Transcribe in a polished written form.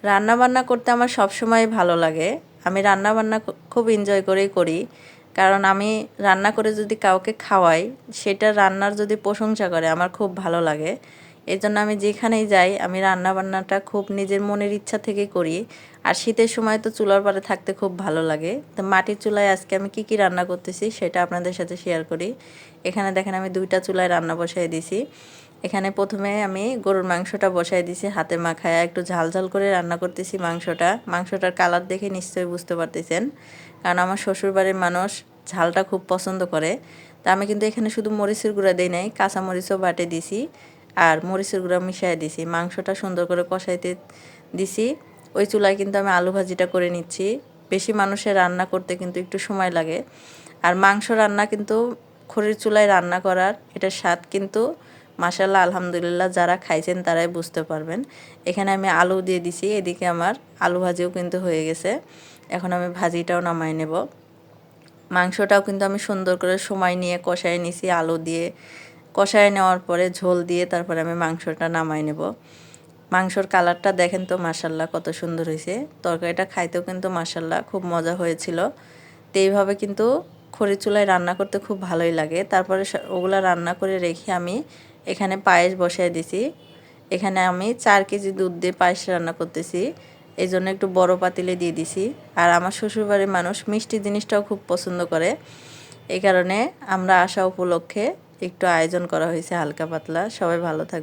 রান্না বান্না করতে আমার সবসময় ভালো লাগে। আমি রান্না বান্না খুব এনজয় করেই করি। কারণ আমি রান্না করে যদি কাউকে খাওয়াই, সেটা রান্নার যদি প্রশংসা করে আমার খুব ভালো লাগে। এজন্য আমি যেখানেই যাই আমি রান্না বান্নাটা খুব নিজের মনের ইচ্ছা থেকেই করি। আর শীতের সময় তো চুলার পাড়ে থাকতে খুব ভালো লাগে। তো মাটির চুলায় আজকে আমি কি রান্না করতেছি সেটা আপনাদের সাথে শেয়ার করি। এখানে দেখেন আমি 2টা চুলায় রান্না বসাই দিছি। এখানে প্রথমে আমি গরুর মাংসটা বসাই দিছি হাতে মাখায়া, একটু ঝাল ঝাল করে রান্না করতেছি মাংসটার কালার দেখে নিশ্চয়ই বুঝতে পারতেছেন। কারণ আমার শ্বশুরবাড়ির মানুষ ঝালটা খুব পছন্দ করে। তা আমি কিন্তু এখানে শুধু মরিচের গুঁড়া দেই নাই, কাঁচা মরিচও বাটে দিছি আর মরিচের গুঁড়া মিশিয়ে দিছি। মাংসটা সুন্দর করে কষাইতে দিছি। ওই চুলায় কিন্তু আমি আলু ভাজিটা করে নিচ্ছি। বেশি মানুষের রান্না করতে কিন্তু একটু সময় লাগে। আর মাংস রান্না কিন্তু খড়ির চুলায় রান্না করার এটার স্বাদ কিন্তু মাশাআল্লাহ আলহামদুলিল্লাহ যারা খাইছেন তারাই বুঝতে পারবেন। এখানে আমি আলু দিয়ে দিছি, এদিকে আমার আলু ভাজিও কিন্তু হয়ে গেছে। এখন আমি ভাজিটাও নামাই নেব। মাংসটাও কিন্তু আমি সুন্দর করে সময় নিয়ে কষায় নিছি, আলু দিয়ে কষায় নেওয়ার পরে ঝোল দিয়ে তারপরে আমি মাংসটা নামাই নেব। মাংসর কালারটা দেখেন তো মাশাআল্লাহ কত সুন্দর হয়েছে। তরকারিটা খাইতেও কিন্তু মাশাআল্লাহ খুব মজা হয়েছিল। তো এইভাবে কিন্তু খড়ির চুলায় রান্না করতে খুব ভালোই লাগে। তারপরে ওগুলা রান্না করে রেখে আমি এখানে পায়েস বসায় দিছি। এখানে আমি 4 কেজি দুধ দিয়ে পায়েস রান্না করতেছি। এই জন্য একটু বড় পাতিলে দিয়ে দিছি। আর আমার শ্বশুরবাড়ির মানুষ মিষ্টি জিনিসটাও খুব পছন্দ করে। এই কারণে আমরা আসা উপলক্ষে একটু আয়োজন করা হয়েছে হালকা পাতলা। সবাই ভালো থাকবে।